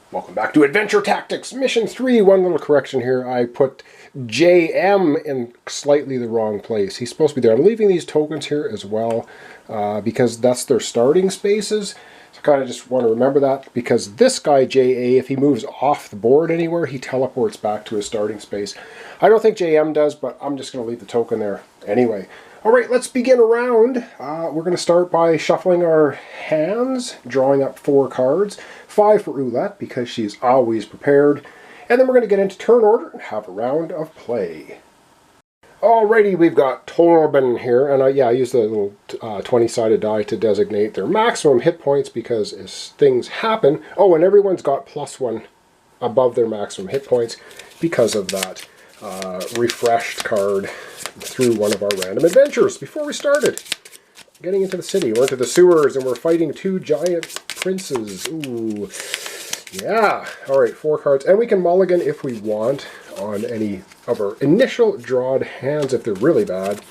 Welcome back to Adventure Tactics, Mission 3. One little correction here. I put JM in slightly the wrong place. He's supposed to be there. I'm leaving these tokens here as well because that's their starting spaces. So I kind of just want to remember that because this guy, JA, if he moves off the board anywhere, he teleports back to his starting space. I don't think JM does, but I'm just going to leave the token there anyway. All right, let's begin a round. We're going to start by shuffling our hands, drawing up 4 cards. 5 for Oolette because she's always prepared. And then we're going to get into turn order and have a round of play. Alrighty, we've got Torben here, and I used the little 20-sided die to designate their maximum hit points because as things happen... Oh, and everyone's got +1 above their maximum hit points because of that refreshed card through one of our random adventures. Before we started, getting into the city, we're into the sewers, and we're fighting 2 giant princes. Ooh, yeah. All right, 4 cards, and we can mulligan if we want on any of our initial drawed hands if they're really bad.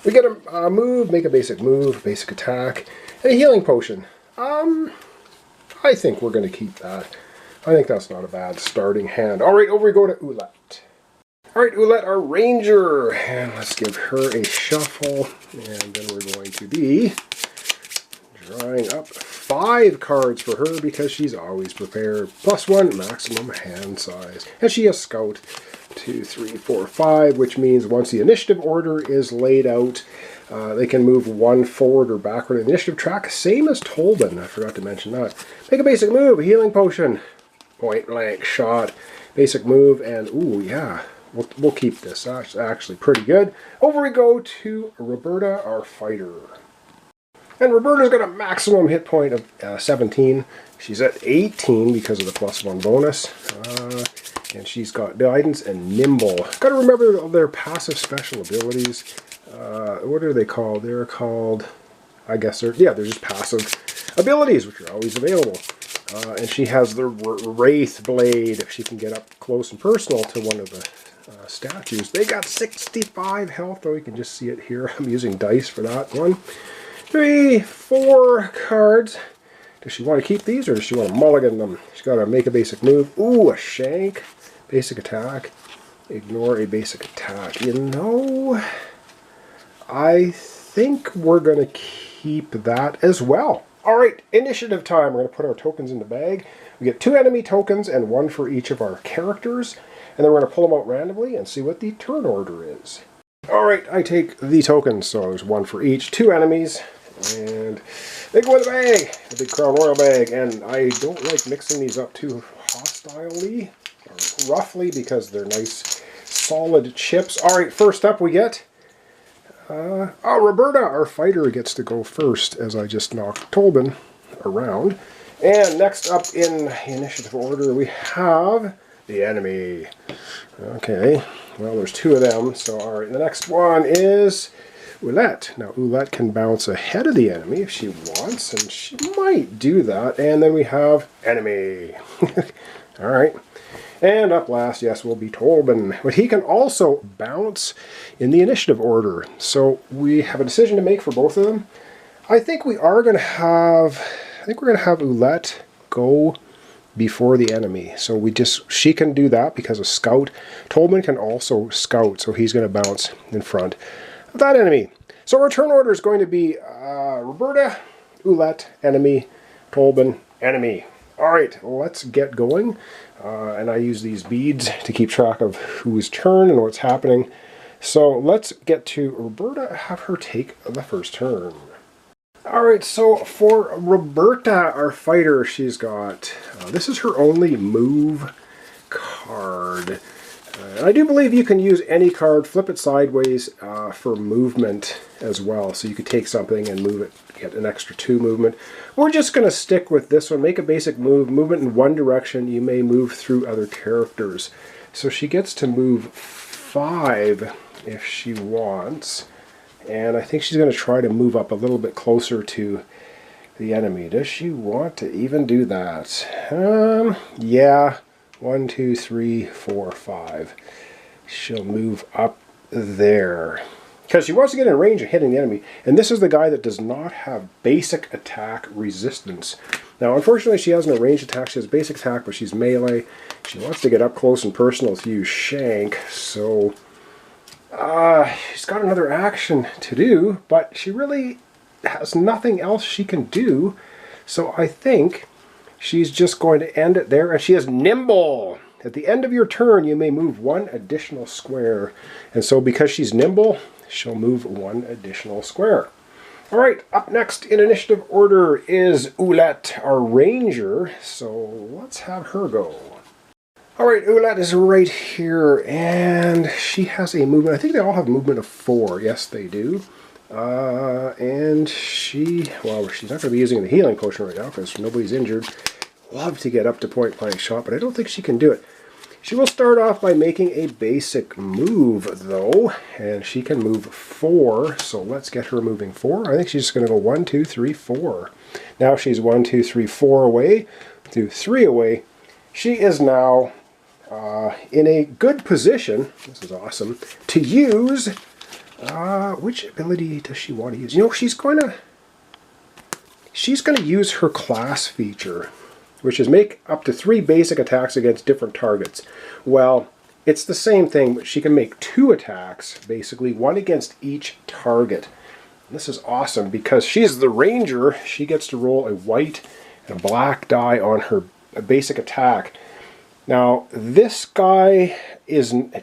We get a move, make a basic move, basic attack, and a healing potion. I think we're going to keep that. I think that's not a bad starting hand. All right, over we go to Oolette. All right, Oolette, our ranger, and let's give her a shuffle, and then we're going to be drawing up 5 cards for her because she's always prepared. +1 maximum hand size, and she has Scout 2, 3, 4, 5, which means once the initiative order is laid out, they can move 1 forward or backward in the initiative track, same as Tolben. I forgot to mention that. Make a basic move, a healing potion, point blank shot, basic move, and ooh yeah. We'll keep this. That's actually pretty good. Over we go to Roberta, our fighter. And Roberta's got a maximum hit point of 17. She's at 18 because of the +1 bonus. And she's got guidance and nimble. Got to remember their passive special abilities. What are they called? They're called, I guess they're just passive abilities, which are always available. And she has the Wraith Blade, if she can get up close and personal to one of the statues. They got 65 health, though you can just see it here. I'm using dice for that one. 3, 4 cards. Does she want to keep these or does she want to mulligan them? She's got to make a basic move. Ooh, a shank. Basic attack. Ignore a basic attack. You know, I think we're going to keep that as well. All right, initiative time. We're going to put our tokens in the bag. We get 2 enemy tokens and 1 for each of our characters. And then we're going to pull them out randomly and see what the turn order is. All right, I take the tokens. So there's 1 for each. 2 enemies. And they go in the bag. The big Crown Royal bag. And I don't like mixing these up too hostilely or roughly because they're nice solid chips. All right, first up we get... Roberta, our fighter, gets to go first as I just knocked Tolben around. And next up in initiative order we have... the enemy. Okay, well there's 2 of them, so alright, the next one is Oolette. Now Oolette can bounce ahead of the enemy if she wants, and she might do that. And then we have enemy. Alright, and up last, yes, will be Tolben. But he can also bounce in the initiative order. So we have a decision to make for both of them. I think we are going to have, Oolette go before the enemy. So she can do that because of Scout. Tolben can also Scout, so he's going to bounce in front of that enemy. So our turn order is going to be Roberta, Oolette, enemy, Tolben, enemy. Alright, let's get going. And I use these beads to keep track of whose turn and what's happening. So let's get to Roberta, have her take the first turn. Alright, so for Roberta, our fighter, she's got, this is her only move card. I do believe you can use any card, flip it sideways for movement as well. So you could take something and move it, get an extra 2 movement. We're just going to stick with this one, make a basic move, movement in one direction. You may move through other characters. So she gets to move 5 if she wants. And I think she's going to try to move up a little bit closer to the enemy. Does she want to even do that? Yeah. 1, 2, 3, 4, 5. She'll move up there. Because she wants to get in range of hitting the enemy. And this is the guy that does not have basic attack resistance. Now, unfortunately, she has no range attack. She has basic attack, but she's melee. She wants to get up close and personal to use Shank, so she's got another action to do, but she really has nothing else she can do. So I think she's just going to end it there, and she is nimble. At the end of your turn, you may move one additional square. And so because she's nimble, she'll move one additional square. All right, up next in initiative order is Oolette, our ranger. So let's have her go. All right, Oolette is right here, and she has a movement. I think they all have movement of 4. Yes, they do. And she's not going to be using the healing potion right now because nobody's injured. Love to get up to point blank shot, but I don't think she can do it. She will start off by making a basic move, though, and she can move 4, so let's get her moving 4. I think she's just going to go 1, 2, 3, 4. Now she's 1, 2, 3, 4 away, 2, 3 away. She is now in a good position, this is awesome, to use, which ability does she want to use? You know, she's going to use her class feature, which is make up to 3 basic attacks against different targets. Well, it's the same thing, but she can make 2 attacks, basically, 1 against each target. And this is awesome because she's the ranger. She gets to roll a white and a black die on her basic attack. Now, this guy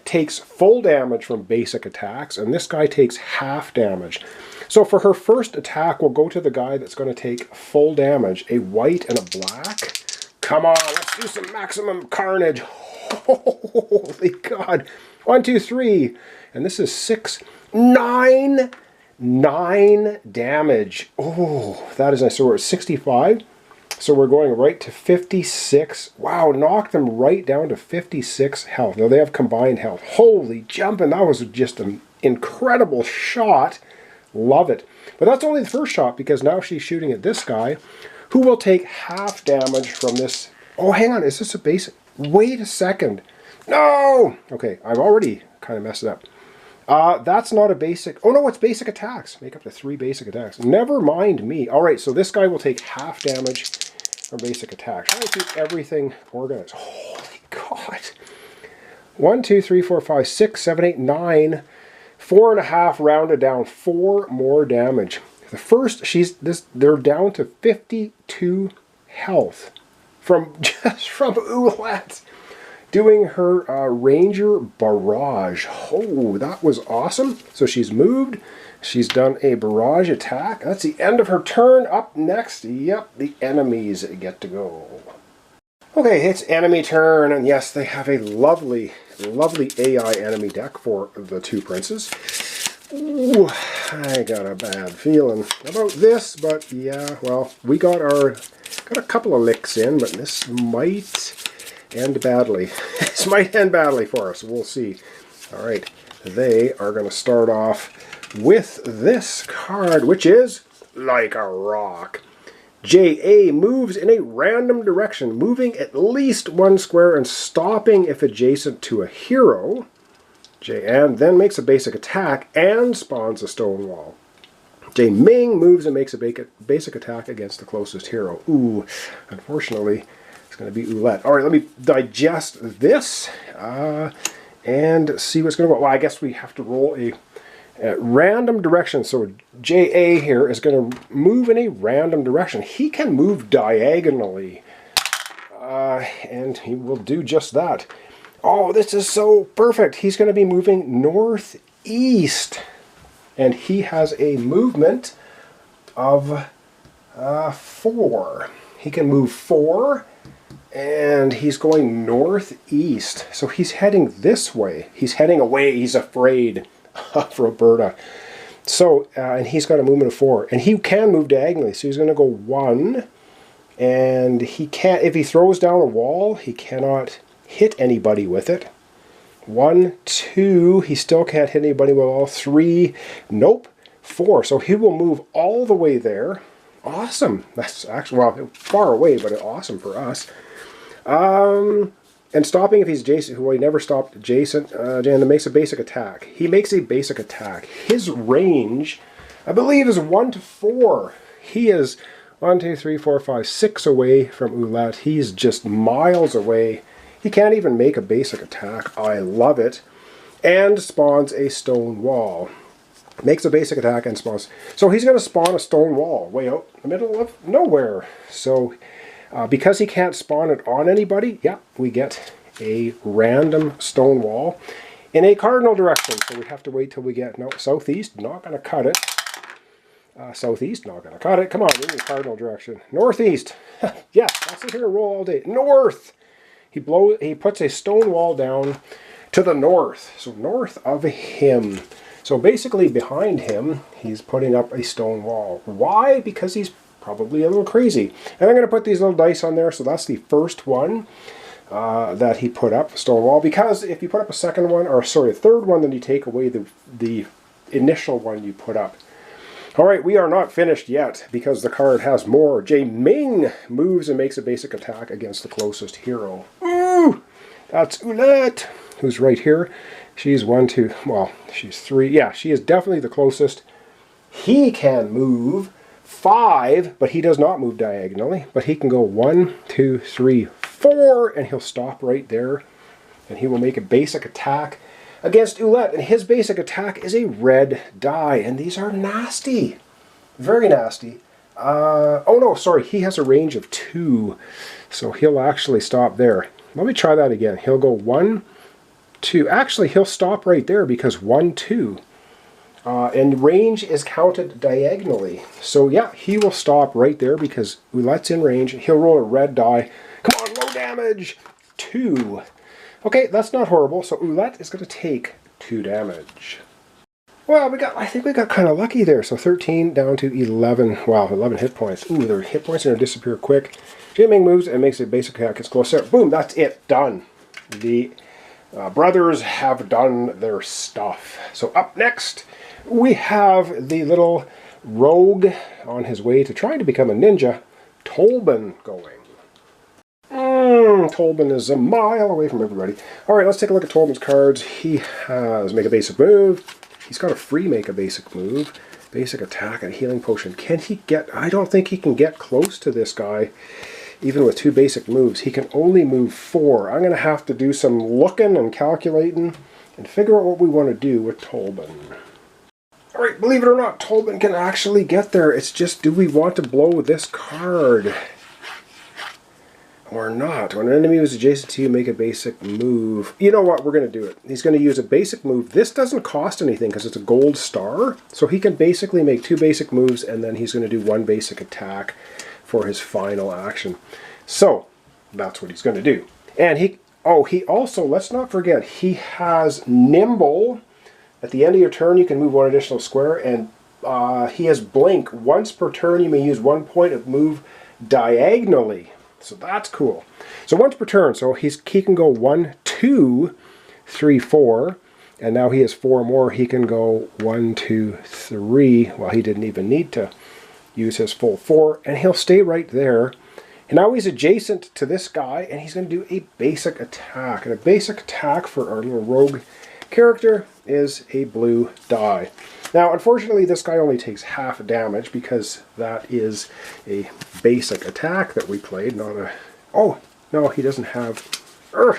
takes full damage from basic attacks, and this guy takes half damage. So for her first attack, we'll go to the guy that's going to take full damage, a white and a black. Come on, let's do some maximum carnage. Holy God. 1, 2, 3. And this is 6, 9 damage. Oh, that is nice. So we're at 65. So we're going right to 56. Wow, knocked them right down to 56 health. Now they have combined health. Holy jumping, that was just an incredible shot. Love it. But that's only the first shot because now she's shooting at this guy, who will take half damage from this. Oh, hang on, is this a basic? Wait a second. No! Okay, I've already kind of messed it up. That's not a basic. Oh no, it's basic attacks. Make up to 3 basic attacks. Never mind me. All right, so this guy will take half damage from basic attacks. Trying to keep everything organized. Holy God. 1, 2, 3, 4, 5, 6, 7, 8, 9. 4.5 rounded down. 4 more damage. The first, they're down to 52 health from Oolette doing her Ranger Barrage. Oh, that was awesome. So she's moved. She's done a barrage attack. That's the end of her turn. Up next, yep, the enemies get to go. Okay, it's enemy turn, and yes, they have a lovely, lovely AI enemy deck for the 2 princes. Ooh, I got a bad feeling about this, but yeah, well, we got a couple of licks in, but this might end badly. This might end badly for us. We'll see. All right, they are going to start off with this card, which is Like a Rock. JA moves in a random direction, moving at least 1 square and stopping if adjacent to a hero. And then makes a basic attack and spawns a stone wall. J Ming moves and makes a basic attack against the closest hero. Ooh, unfortunately, it's going to be Oolette. All right, let me digest this and see what's going to go. Well, I guess we have to roll a random direction. So JA here is going to move in a random direction. He can move diagonally, and he will do just that. Oh, this is so perfect. He's going to be moving northeast. And he has a movement of 4. He can move 4, and he's going northeast. So he's heading this way. He's heading away. He's afraid of Roberta. So, and he's got a movement of 4. And he can move diagonally. So he's going to go 1. And he can't, if he throws down a wall, he cannot hit anybody with it. 1, 2, he still can't hit anybody with all 3. Nope. 4. So he will move all the way there. Awesome. That's actually, well, far away, but awesome for us. And stopping if he's adjacent, who he never stopped adjacent, and makes a basic attack. He makes a basic attack. His range, I believe, is 1 to 4. He is 1, 2, 3, 4, 5, 6 away from Ouellette. He's just miles away. He can't even make a basic attack. I love it. And spawns a stone wall. Makes a basic attack and spawns. So he's going to spawn a stone wall way out in the middle of nowhere. So because he can't spawn it on anybody, yeah, we get a random stone wall in a cardinal direction. So we have to wait till we get, no, southeast, not going to cut it. Southeast, not going to cut it. Come on, in the cardinal direction. Northeast. Yeah, I'll sit here and roll all day. North. He puts a stone wall down to the north. So north of him. So basically behind him, he's putting up a stone wall. Why? Because he's probably a little crazy. And I'm going to put these little dice on there. So that's the first one that he put up, stone wall. Because if you put up a second one, or sorry, a third one, then you take away the initial one you put up. All right, we are not finished yet because the card has more. Jay Ming moves and makes a basic attack against the closest hero. Ooh, that's Ouellette, who's right here. She's 1, 2, well, she's 3. Yeah, she is definitely the closest. He can move 5, but he does not move diagonally. But he can go 1, 2, 3, 4, and he'll stop right there. And he will make a basic attack against Ouellette, and his basic attack is a red die, and these are nasty. Very nasty. Oh no, sorry, he has a range of 2, so he'll actually stop there. Let me try that again. He'll go 1, 2. Actually, he'll stop right there because 1, 2. And range is counted diagonally. So yeah, he will stop right there because Ouellette's in range. He'll roll a red die. Come on, low damage. 2. Okay, that's not horrible. So Ouellette is going to take 2 damage. Well, I think we got kind of lucky there. So 13 down to 11. Wow, 11 hit points. Ooh, their hit points are going to disappear quick. Jay Ming moves and makes a basic attack. It's close there. Boom, that's it. Done. The brothers have done their stuff. So up next, we have the little rogue on his way to trying to become a ninja, Tolbin, going. Tolbin is a mile away from everybody. Alright, let's take a look at Tolbin's cards. He has make a basic move. He's got a free make a basic move. Basic attack and healing potion. Can he get... I don't think he can get close to this guy, even with 2 basic moves. He can only move 4. I'm going to have to do some looking and calculating and figure out what we want to do with Tolbin. Alright, believe it or not, Tolbin can actually get there. It's just, do we want to blow this card or not? When an enemy is adjacent to you, make a basic move. You know what? We're going to do it. He's going to use a basic move. This doesn't cost anything because it's a gold star. So he can basically make 2 basic moves and then he's going to do 1 basic attack for his final action. So that's what he's going to do. And he also, let's not forget, he has Nimble. At the end of your turn, you can move 1 additional square, and he has Blink. Once per turn, you may use 1 point of move diagonally. So that's cool. So once per turn, so he can go 1, 2, 3, 4, and now he has 4 more. He can go 1, 2, 3. Well, he didn't even need to use his full 4, and he'll stay right there. And now he's adjacent to this guy, and he's going to do a basic attack. And a basic attack for our little rogue character is a blue die. Now, unfortunately, this guy only takes half damage because that is a basic attack that we played, not a... Oh, no, he doesn't have...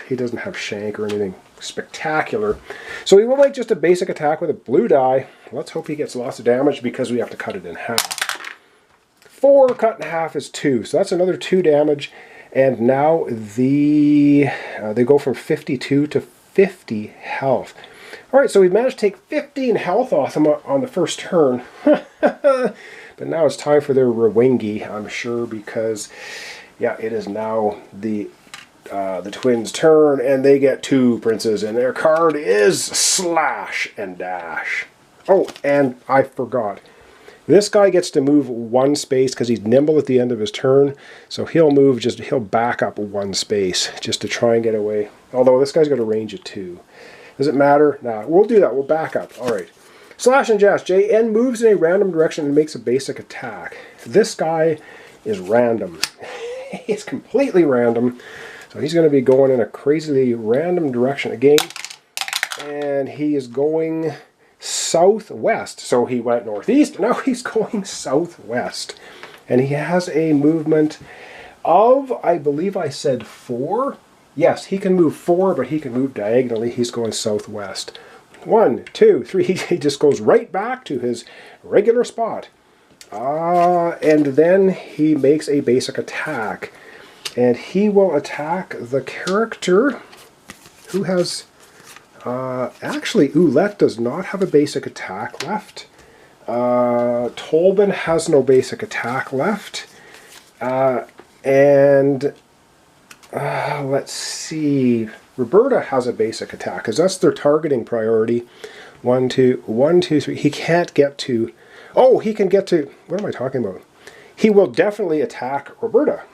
he doesn't have shank or anything spectacular. So he will make just a basic attack with a blue die. Let's hope he gets lots of damage because we have to cut it in half. 4 cut in half is 2, so that's another 2 damage. And now they go from 52 to 50 health. Alright, so we've managed to take 15 health off them on the first turn. But now it's time for their Rewingi, I'm sure, because, yeah, it is now the twins' turn, and they get 2 princes, and their card is Slash and Dash. Oh, and I forgot. This guy gets to move 1 space because he's nimble at the end of his turn, so he'll back up 1 space just to try and get away. Although this guy's got a range of 2. Does it matter? Nah, we'll do that. We'll back up. Alright. Slash and Dash. JN moves in a random direction and makes a basic attack. This guy is random. He's completely random. So he's going to be going in a crazily random direction again. And he is going southwest. So he went northeast. Now he's going southwest. And he has a movement of, I believe I said 4. Yes, he can move 4, but he can move diagonally. He's going southwest. 1, 2, 3. He just goes right back to his regular spot. And then he makes a basic attack. And he will attack the character who has... actually, Oulette does not have a basic attack left. Tolben has no basic attack left. Let's see. Roberta has a basic attack, because that's their targeting priority. 1, 2, 1, 2, 3. He can't get to... Oh, he can get to... What am I talking about? He will definitely attack Roberta.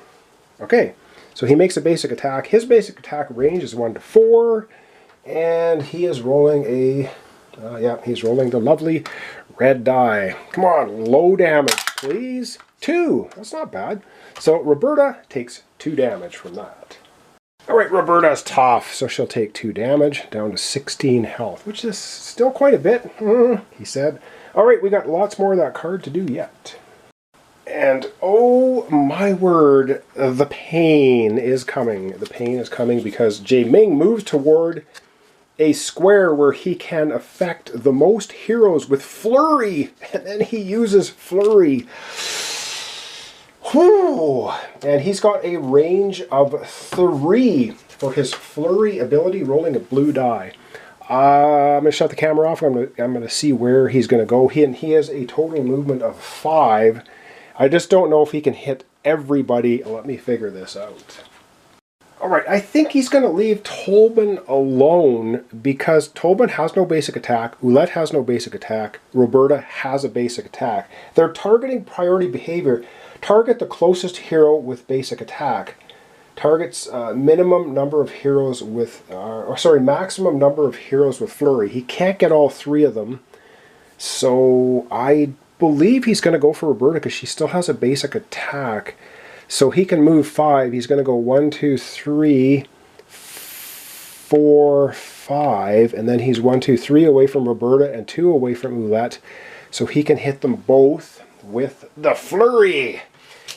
Okay, so he makes a basic attack. His basic attack range is 1 to 4. And he is rolling a... yeah, he's rolling the lovely red die. Come on, low damage, please. 2. That's not bad. So Roberta takes 2 damage from that. Alright, Roberta's tough, so she'll take 2 damage, down to 16 health, which is still quite a bit, he said. Alright, we got lots more of that card to do yet. And oh my word, the pain is coming. The pain is coming because Jae-Ming moves toward a square where he can affect the most heroes with Flurry, and then he uses Flurry. Whew. And he's got a range of 3 for his Flurry ability, rolling a blue die. I'm going to shut the camera off. I'm going to see where he's going to go. He has a total movement of 5. I just don't know if he can hit everybody. Let me figure this out. Alright, I think he's going to leave Tolben alone because Tolben has no basic attack, Oulette has no basic attack, Roberta has a basic attack. Their targeting priority behavior: target the closest hero with basic attack. Targets minimum number of heroes with, maximum number of heroes with Flurry. He can't get all 3 of them, so I believe he's going to go for Roberta because she still has a basic attack. So he can move 5. He's going to go 1, 2, 3, 4, 5, and then he's 1, 2, 3 away from Roberta and 2 away from Oulette. So he can hit them both with the Flurry.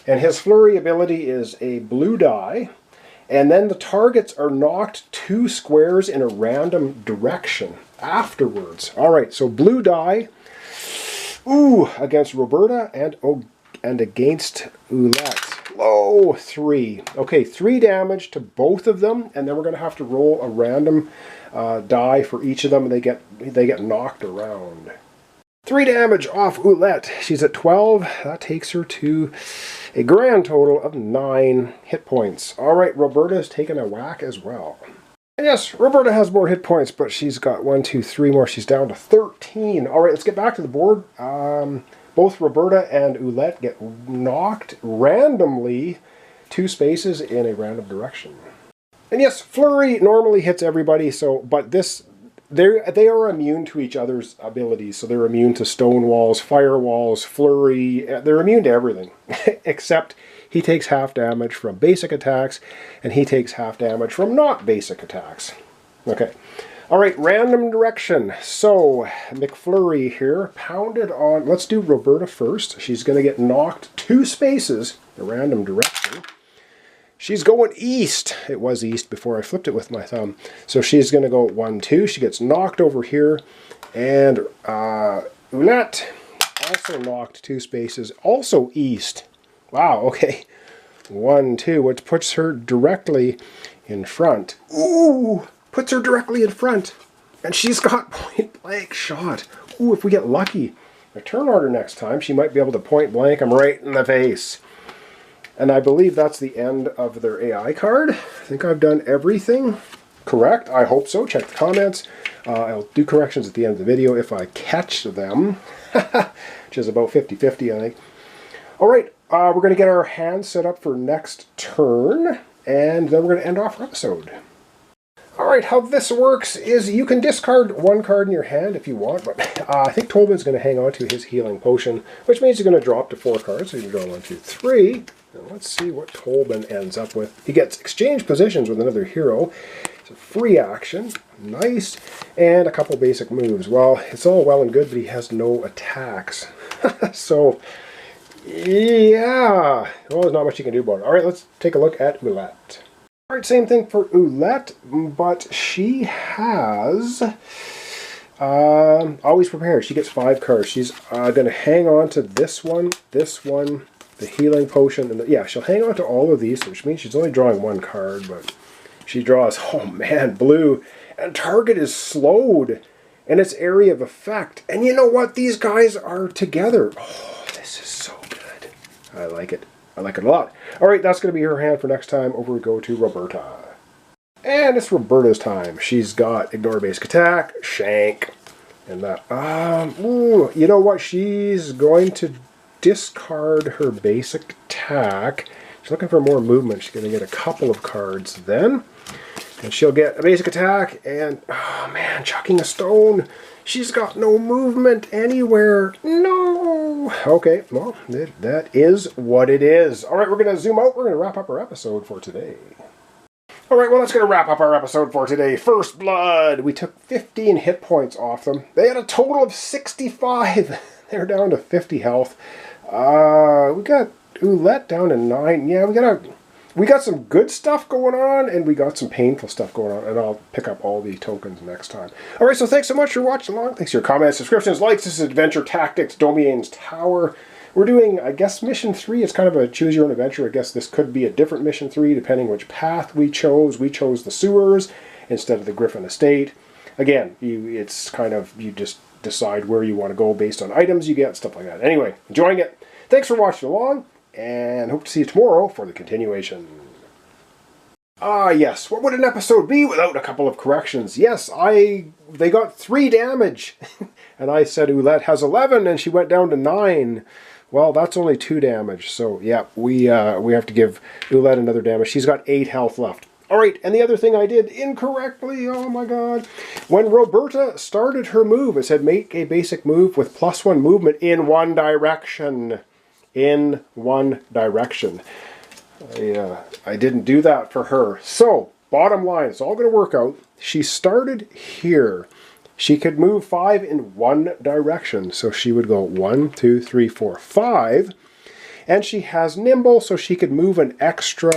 And his Flurry ability is a blue die. And then the targets are knocked 2 squares in a random direction afterwards. Alright, so blue die. Ooh, against Roberta and against Oulette. Low 3. Okay, 3 damage to both of them, and then we're going to have to roll a random die for each of them, and they get knocked around. 3 damage off Oulette. She's at 12. That takes her to a grand total of 9 hit points. Alright, Roberta's taken a whack as well. And yes, Roberta has more hit points, but she's got 1, 2, 3 more. She's down to 13. Alright, let's get back to the board. Both Roberta and Oulette get knocked randomly 2 spaces in a random direction. And yes, Flurry normally hits everybody, but they are immune to each other's abilities. So they're immune to stone walls, fire walls, Flurry. They're immune to everything, except he takes half damage from basic attacks, and he takes half damage from not basic attacks. Okay. Alright, random direction. So, McFlurry here, pounded on... Let's do Roberta first. She's going to get knocked 2 spaces in random direction. She's going east. It was east before I flipped it with my thumb. So she's going to go 1, 2. She gets knocked over here. And Oulette also knocked 2 spaces, also east. Wow, okay. 1, 2, which puts her directly in front. Ooh! Puts her directly in front. And she's got point blank shot. Ooh, if we get lucky. A turn order next time, she might be able to point blank him right in the face. And I believe that's the end of their AI card. I think I've done everything correct. I hope so. Check the comments. I'll do corrections at the end of the video if I catch them. Which is about 50-50, I think. Alright, we're going to get our hands set up for next turn. And then we're going to end off our episode. Alright, how this works is you can discard 1 card in your hand if you want, but I think Tolben's going to hang on to his healing potion, which means he's going to drop to 4 cards. So you draw 1, 2, 3. Now let's see what Tolben ends up with. He gets exchange positions with another hero. It's a free action. Nice. And a couple basic moves. Well, it's all well and good, but he has no attacks. So Yeah, well, there's not much you can do about it. All right, let's take a look at Oolette. All right, same thing for Oolette, but she has always prepared. She gets 5 cards. She's going to hang on to this one, the healing potion, and yeah, she'll hang on to all of these, which means she's only drawing 1 card, but she draws, oh man, blue, and target is slowed, and its area of effect. And you know what? These guys are together. Oh, this is so good. I like it. I like it a lot. All right, that's going to be her hand for next time. Over we go to Roberta. And it's Roberta's time. She's got ignore basic attack, shank, and that. Ooh, you know what? She's going to discard her basic attack. She's looking for more movement. She's going to get a couple of cards then. And she'll get a basic attack and, oh man, chucking a stone. She's got no movement anywhere. No. Okay, well, that is what it is. All right, we're going to zoom out. We're going to wrap up our episode for today. All right, well, that's going to wrap up our episode for today. First Blood. We took 15 hit points off them. They had a total of 65. They're down to 50 health. We got Oolette down to 9. Yeah, we got some good stuff going on, and we got some painful stuff going on, and I'll pick up all the tokens next time. All right, so thanks so much for watching along. Thanks for your comments, subscriptions, likes. This is Adventure Tactics, Domien's Tower. We're doing, I guess, Mission 3. It's kind of a choose-your-own-adventure. I guess this could be a different Mission 3, depending which path we chose. We chose the sewers instead of the Griffin Estate. Again, it's kind of, you just decide where you want to go based on items you get, stuff like that. Anyway, enjoying it. Thanks for watching along, and hope to see you tomorrow for the continuation. Yes, what would an episode be without a couple of corrections? Yes, they got 3 damage, and I said Oolette has 11, and she went down to 9. Well, that's only 2 damage, so yeah, we have to give Oolette another damage. She's got 8 health left. All right, and the other thing I did incorrectly, oh my god. When Roberta started her move, it said make a basic move with +1 movement in one direction. In one direction. I didn't do that for her. So, bottom line, it's all going to work out. She started here. She could move 5 in one direction. So she would go 1, 2, 3, 4, 5. And she has nimble, so she could move an extra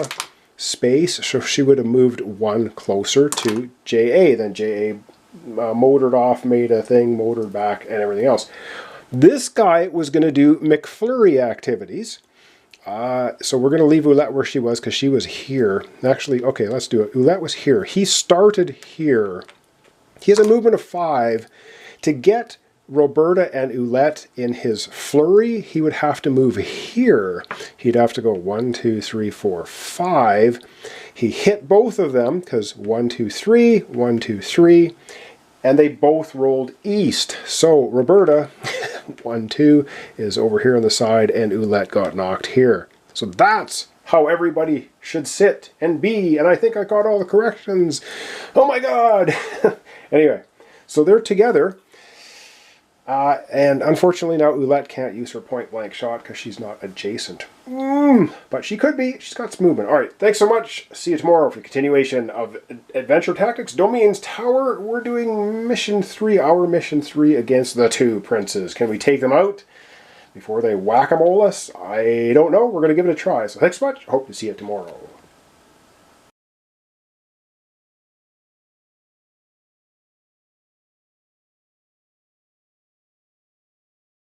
space. So she would have moved 1 closer to JA. Then JA motored off, made a thing, motored back, and everything else. This guy was going to do McFlurry activities. So we're going to leave Oolette where she was because she was here. Actually, okay, let's do it. Oolette was here. He started here. He has a movement of 5. To get Roberta and Oolette in his flurry, he would have to move here. He'd have to go 1, 2, 3, 4, 5. He hit both of them because 1, 2, 3, 1, 2, 3. And they both rolled east. So Roberta, 1, 2, is over here on the side, and Oolette got knocked here. So that's how everybody should sit and be. And I think I got all the corrections. Oh my god! Anyway, so they're together. And unfortunately now Oolette can't use her point blank shot because she's not adjacent. But she could be. She's got some movement. Alright, thanks so much. See you tomorrow for the continuation of Adventure Tactics, Domien's Tower. We're doing Mission 3, our Mission 3 against the 2 princes. Can we take them out before they whack-a-mole us? I don't know. We're going to give it a try. So thanks so much. Hope to see you tomorrow.